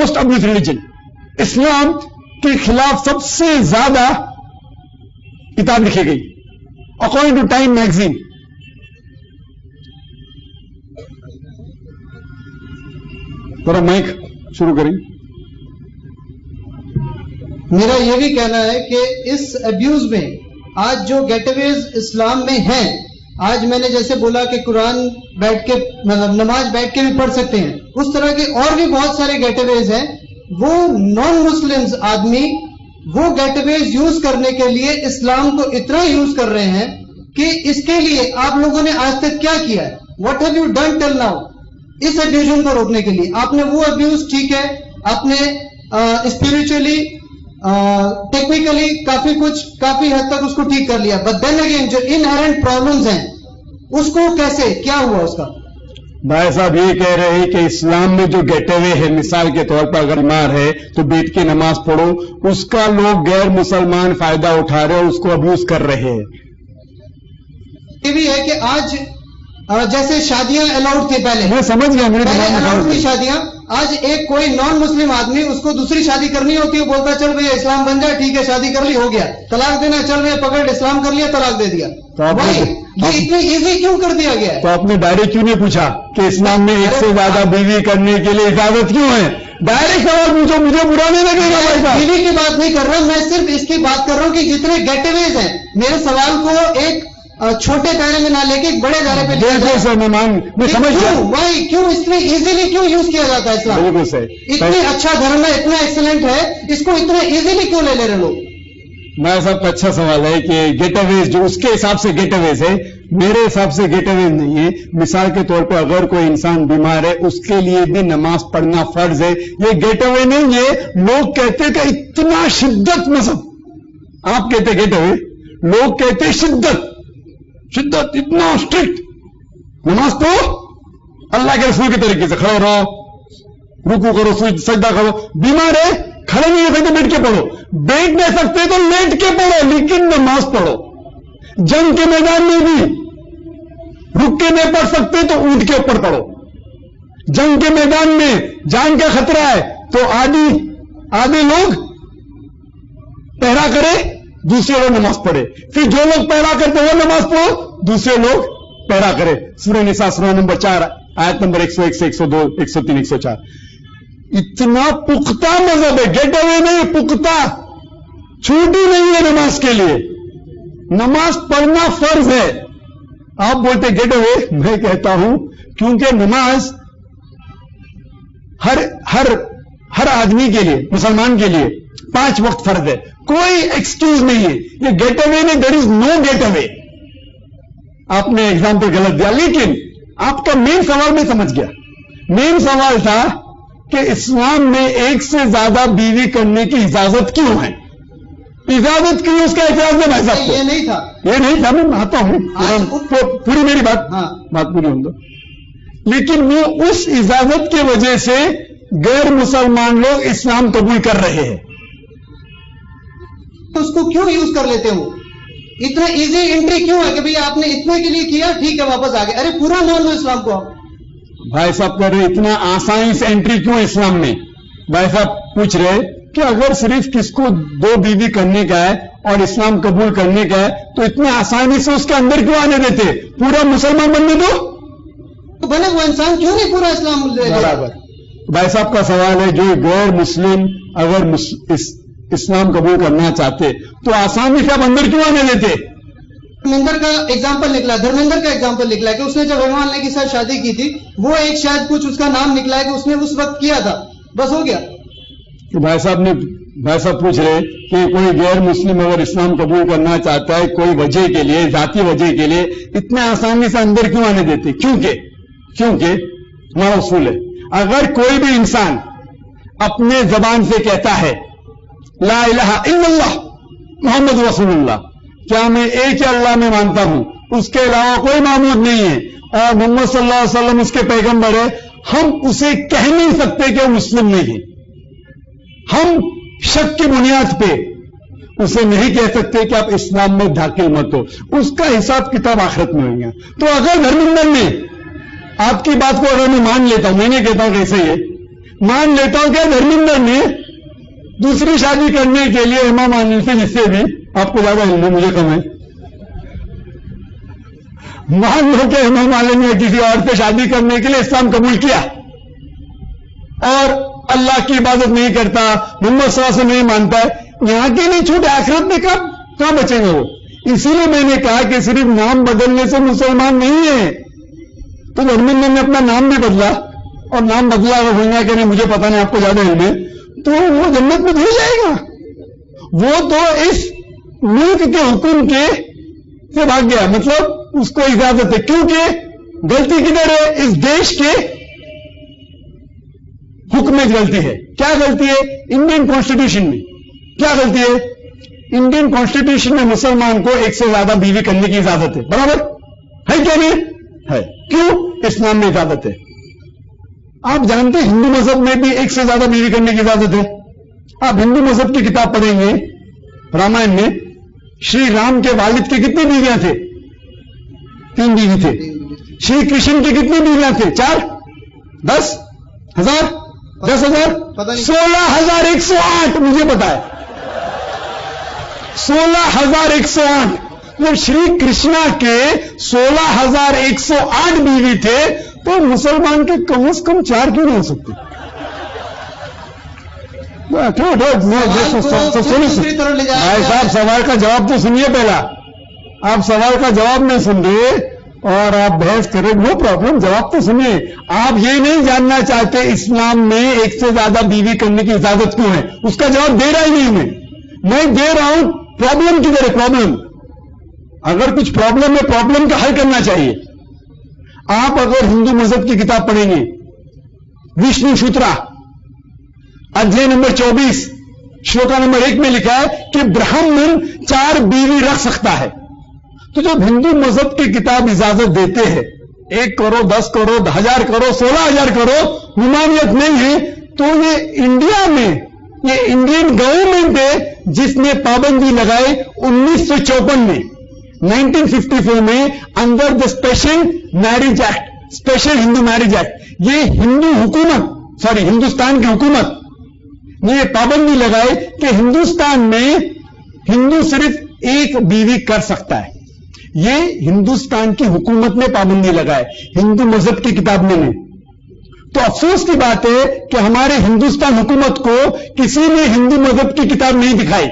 Most abuse religion, इस्लाम के खिलाफ सबसे ज्यादा किताब लिखी गई अकॉर्डिंग टू टाइम मैगजीन। थोड़ा माइक शुरू करें। मेरा यह भी कहना है कि इस अब्यूज में आज जो गेटअवेज इस्लाम में हैं, आज मैंने जैसे बोला कि कुरान बैठ के मतलब नमाज बैठ के भी पढ़ सकते हैं, उस तरह के और भी बहुत सारे गेटअवेज हैं। वो नॉन मुस्लिम्स आदमी वो गेटअवेज यूज करने के लिए इस्लाम को इतना यूज कर रहे हैं कि इसके लिए आप लोगों ने आज तक क्या किया है? What have you done till now? इस अब्यूजन को रोकने के लिए आपने वो अब्यूज, ठीक है, आपने स्पिरिचुअली टेक्निकली काफी हद तक उसको ठीक कर लिया, बट देन अगेन जो इनहेरेंट प्रॉब्लम्स हैं उसको कैसे, क्या हुआ उसका? भाई साहब ये कह रहे हैं कि इस्लाम में जो गेटअवे है, मिसाल के तौर पर अगर बीमार है तो बैठ के नमाज पढ़ो, उसका लोग गैर मुसलमान फायदा उठा रहे हैं, उसको अब्यूज कर रहे हैं। ये भी है कि आज जैसे शादियां अलाउड थी पहले, मैं समझ गया, पहले अलाउड थी शादियां, आज एक कोई नॉन मुस्लिम आदमी उसको दूसरी शादी करनी होती है, बोलता चल भैया इस्लाम बन जाए, ठीक है शादी कर ली, हो गया। तलाक देना, चल भैया पकड़ इस्लाम कर लिया, तलाक दे दिया। तो भाई ये इतनी इजी क्यों कर दिया गया है? तो आपने डायरेक्ट क्यों नहीं पूछा कि इस्लाम में एक से ज्यादा बीवी करने के लिए इजाजत क्यों है? डायरेक्ट सवाल पूछो, मुझे बुरा नहीं लगेगा भाई साहब। बीवी की बात नहीं कर रहा, मैं सिर्फ इसकी बात कर रहा हूं कि जितने गेटअवेज हैं, मेरे सवाल को एक छोटे दायरे में ना लेके एक बड़े दायरे पे बिल्कुल सर, मैं समझ गया। भाई क्यों इतने इजीली क्यों यूज किया जाता है इस्लाम? बिल्कुल सर, इतने अच्छा धर्म है, इतना एक्सीलेंट है, इसको इतने इजीली क्यों ले रहे लोग? मैं साहब अच्छा सवाल है कि गेटअवेज जो उसके हिसाब से गेटअवेज है, मेरे हिसाब से गेटअवेज नहीं है। मिसाल के तौर पर अगर कोई इंसान बीमार है उसके लिए भी नमाज पढ़ना फर्ज है, ये गेटअवे नहीं है। लोग कहते कि इतना शिद्दत मजहब, आप कहते गेटअवे, लोग कहते शिद्दत, इतना स्ट्रिक्ट। नमाज तो अल्लाह के रसूल के तरीके से खड़े रहो, रुकू करो, सजदा करो। बीमार है, खड़े नहीं हो सकते, बैठ के पढ़ो, बैठ नहीं सकते तो लेट के पढ़ो, लेकिन नमाज पढ़ो। जंग के मैदान में भी रुक के नहीं पढ़ सकते तो ऊंट के ऊपर पढ़ो। जंग के मैदान में जान का खतरा है तो आधे लोग पहरा करे, दूसरे लोग नमाज पढ़े, फिर जो लोग पहरा करते वो नमाज पढ़ो, दूसरे लोग पहरा करे। सूरह निसा सूरह नंबर 4 आयत नंबर 101 से 102 103 104। इतना पुख्ता मजहब है, गेट अवे नहीं, पुख्ता, छूटी नहीं है नमाज के लिए। नमाज पढ़ना फर्ज है। आप बोलते गेट अवे, मैं कहता हूं क्योंकि नमाज हर आदमी के लिए, मुसलमान के लिए 5 वक्त फर्ज है, कोई एक्सक्यूज नहीं है। ये गेट अवे नहीं, there is no get away. आपने एग्जाम्पल गलत दिया, लेकिन आपका मेन सवाल मैं समझ गया। मेन सवाल था कि इस्लाम में एक से ज्यादा बीवी करने की इजाजत क्यों है? इजाजत क्यों, उसका इतिहास है भाई साहब। ये नहीं था, ये नहीं था, मैं आता हूं, पूरी मेरी बात, बात पूरी होने दो। लेकिन वो उस इजाजत की वजह से गैर मुसलमान लोग इस्लाम कबूल कर रहे हैं। तो उसको क्यों यूज कर लेते हो? इतना इजी एंट्री क्यों है कि भैया आपने इतने के लिए किया, ठीक है वापस आ गए? अरे पूरा मान लो इस्लाम को आप। भाई साहब कह रहे इतना आसानी से एंट्री क्यों है इस्लाम में? भाई साहब पूछ रहे कि अगर सिर्फ किसको 2 बीवी करने का है और इस्लाम कबूल करने का है तो इतने आसानी से उसके अंदर क्यों आने देते? पूरा मुसलमान बनने दो तो बने, वो इंसान क्यों नहीं पूरा इस्लाम? बराबर। भाई साहब का सवाल है, जो गैर मुस्लिम अगर इस्लाम कबूल करना चाहते तो आसानी से आप अंदर क्यों आने देते? धर्मेंद्र का एग्जाम्पल निकला, धर्मेंद्र का एग्जाम्पल निकला कि उसने जब हेमा मालिनी के साथ शादी की थी, वो एक शायद कुछ उसका नाम निकला है कि उसने उस वक्त किया था, बस हो गया। तो भाई साहब पूछ रहे कि कोई गैर मुस्लिम अगर इस्लाम कबूल करना चाहता है कोई वजह के लिए, जाती वजह के लिए, इतने आसानी से अंदर क्यों आने देते? क्योंकि हमारा उसूल है, अगर कोई भी इंसान अपने जबान से कहता है ला इलाहा इल्लल्लाह मोहम्मद रसूलुल्लाह, क्या मैं एक ही अल्लाह में मानता हूं, उसके अलावा कोई माबूद नहीं है और मोहम्मद सल्लल्लाहु अलैहि वसल्लम उसके पैगंबर है, हम उसे कह नहीं सकते कि वो मुस्लिम नहीं है। हम शक की बुनियाद पे उसे नहीं कह सकते कि आप इस्लाम में दाखिल मत हो, उसका हिसाब किताब आखिरत में होगा। तो अगर धर्मेंद्र ने आपकी बात को अगर मैं मान लेता हूं, मैं नहीं कहता हूं कैसे है, مان لیتا ہوں کہ دھرمیندر نے دوسری شادی کرنے کے لیے امام حنیفہ جس سے بھی آپ کو زیادہ علم ہے مجھے کم ہے، مان لو کہ امام حنیفہ نے کسی اور سے شادی کرنے کے لیے اسلام قبول کیا اور اللہ کی عبادت نہیں کرتا، محمد صلی اللہ علیہ وسلم نہیں مانتا ہے، یہاں کی نہیں چھوٹے آخرت میں کہاں بچیں گے وہ؟ اسی لیے میں نے کہا کہ صرف نام بدلنے سے مسلمان نہیں ہے. تو دھرمیندر نے اپنا نام بھی بدلا اور نام بدلا اگر ہونا کہ نہیں مجھے پتا نہیں، آپ کو زیادہ علم ہے، تو وہ جنت میں نہیں جائے گا. وہ تو اس ملک کے حکم کے سے بھاگ گیا، مطلب اس کو اجازت ہے. کیونکہ غلطی کدھر ہے؟ اس دیش کے حکم میں غلطی ہے. کیا غلطی ہے؟ انڈین کانسٹیٹیوشن میں. کیا غلطی ہے؟ انڈین کانسٹیٹیوشن میں مسلمان کو ایک سے زیادہ بیوی کرنے کی اجازت ہے. برابر ہے کیا نہیں ہے؟ کیوں؟ اسلام میں اجازت ہے. آپ جانتے ہیں ہندو مذہب میں بھی ایک سے زیادہ بیوی کرنے کی اجازت ہے. آپ ہندو مذہب کی کتاب پڑھیں گے، رامائن میں شری رام کے والد کے کتنی بیویاں تھے؟ 3 بیوی تھے. شری کرشن کی کتنی بیویاں تھے؟ 4 10,000 10,000 16,108 مجھے پتا ہے 16,108. جب شری کرشنا کے 16,108 بیوی تھے تو مسلمان کے کم از کم 4 کیوں نہیں ہو سکتے؟ بھائی صاحب سوال کا جواب تو سنیے. پہلا آپ سوال کا جواب نہیں سن رہے اور آپ بحث کریں، نو پرابلم، جواب تو سنیے. آپ یہ نہیں جاننا چاہتے اسلام میں ایک سے زیادہ بیوی کرنے کی اجازت کیوں ہے؟ اس کا جواب دے رہا ہی نہیں میں دے رہا ہوں. پرابلم کدھر ہے؟ پرابلم اگر کچھ پرابلم ہے، پرابلم کا حل کرنا چاہیے. آپ اگر ہندو مذہب کی کتاب پڑھیں گے، وشنو سوترا ادھیے نمبر 24 شلوکا نمبر 1 میں لکھا ہے کہ برہمن 4 بیوی رکھ سکتا ہے. تو جب ہندو مذہب کی کتاب اجازت دیتے ہیں 1 کروڑ 10 کروڑ 1000 کروڑ 16,000 کروڑ ممانعت نہیں ہے، تو یہ انڈیا میں یہ انڈین گورنمنٹ ہے جس نے پابندی لگائی 1954 میں 1954 میں under the special marriage act, special Hindu marriage act. یہ ہندوستان کی حکومت نے یہ پابندی لگائی کہ ہندوستان میں ہندو صرف 1 بیوی کر سکتا ہے. یہ ہندوستان کی حکومت نے پابندی لگائے، ہندو مذہب کی کتاب میں نہیں. تو افسوس کی بات ہے کہ ہمارے ہندوستان حکومت کو کسی نے ہندو مذہب کی کتاب نہیں دکھائی.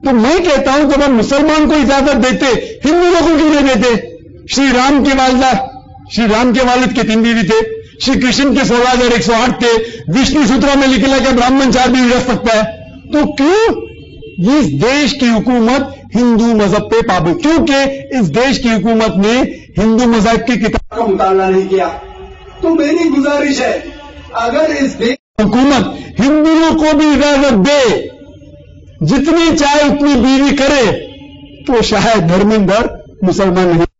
تو میں کہتا ہوں جب ہم مسلمان کو اجازت دیتے، ہندو لوگوں کیوں نہیں دیتے؟ شری رام کے والد کے 3 بیوی تھے، شری کرشن کے 16,108 تھے، وشنو سوترا میں لکھا کہ برہمن 4 بیوی رکھ سکتا ہے. تو کیوں اس دیش کی حکومت ہندو مذہب پہ پابند؟ کیونکہ اس دیش کی حکومت نے ہندو مذہب کی کتاب کا مطالعہ نہیں کیا. تو میری گزارش ہے اگر اس دیش کی حکومت ہندوؤں کو بھی اجازت دے جتنی چاہے اتنی بیوی کرے تو شاید دھرمیندر مسلمان نہیں.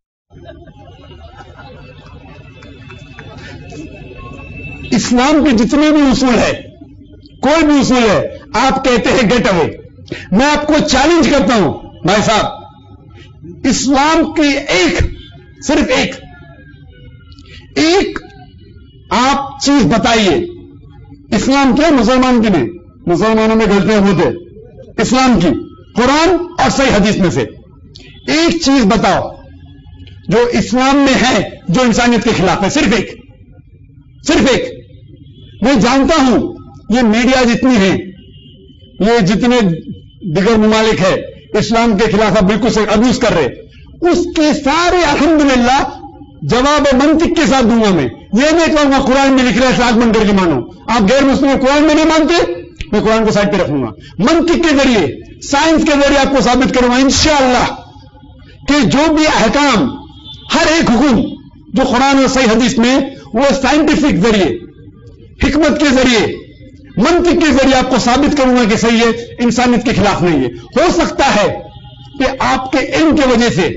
اسلام کے جتنے بھی اصول ہے، کوئی بھی اصول ہے، آپ کہتے ہیں گیٹ اوے. میں آپ کو چیلنج کرتا ہوں بھائی صاحب، اسلام کی صرف ایک آپ چیز بتائیے. اسلام کیا؟ مسلمان کی نہیں، مسلمانوں میں غلطیاں ہوتے. اسلام کی قرآن اور صحیح حدیث میں سے ایک چیز بتاؤ جو اسلام میں ہے جو انسانیت کے خلاف ہے. صرف ایک. میں جانتا ہوں یہ میڈیا جتنی ہے، یہ جتنے دیگر ممالک ہے اسلام کے خلاف آپ بالکل صحیح ابیوز کر رہے، اس کے سارے الحمدللہ جواب منطق کے ساتھ دوں گا. میں یہ نہیں کہوں گا قرآن میں لکھ رہا ہے شاید بن کر کے مانو. آپ غیر مسلم قرآن میں نہیں مانتے، میں قرآن کو سائڈ پہ رکھوں گا. منطق کے ذریعے، سائنس کے ذریعے آپ کو ثابت کروں گا انشاءاللہ کہ جو بھی احکام، ہر ایک حکم جو قرآن اور صحیح حدیث میں، وہ سائنٹیفک ذریعے، حکمت کے ذریعے، منطق کے ذریعے آپ کو ثابت کروں گا کہ صحیح ہے، انسانیت کے خلاف نہیں ہے. ہو سکتا ہے کہ آپ کے علم کی وجہ سے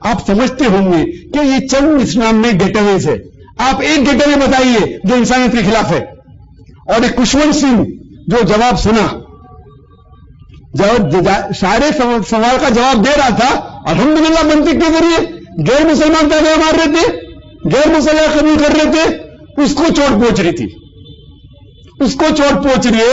آپ سمجھتے ہوں گے کہ یہ چند اسلام میں گیٹ اویز ہے. آپ ایک گیٹ اوے بتائیے جو انسانیت کے خلاف ہے. اور ایک کشونت سنگھ جو جواب سنا، سارے سوال کا جواب دے رہا تھا الحمدللہ منطق کے ذریعے. غیر مسلمان پیدا مار رہے تھے، غیر مسلمان قبول کر رہے تھے، اس کو چوٹ پہنچ رہی تھی. उसको चोट पहुंच रही है।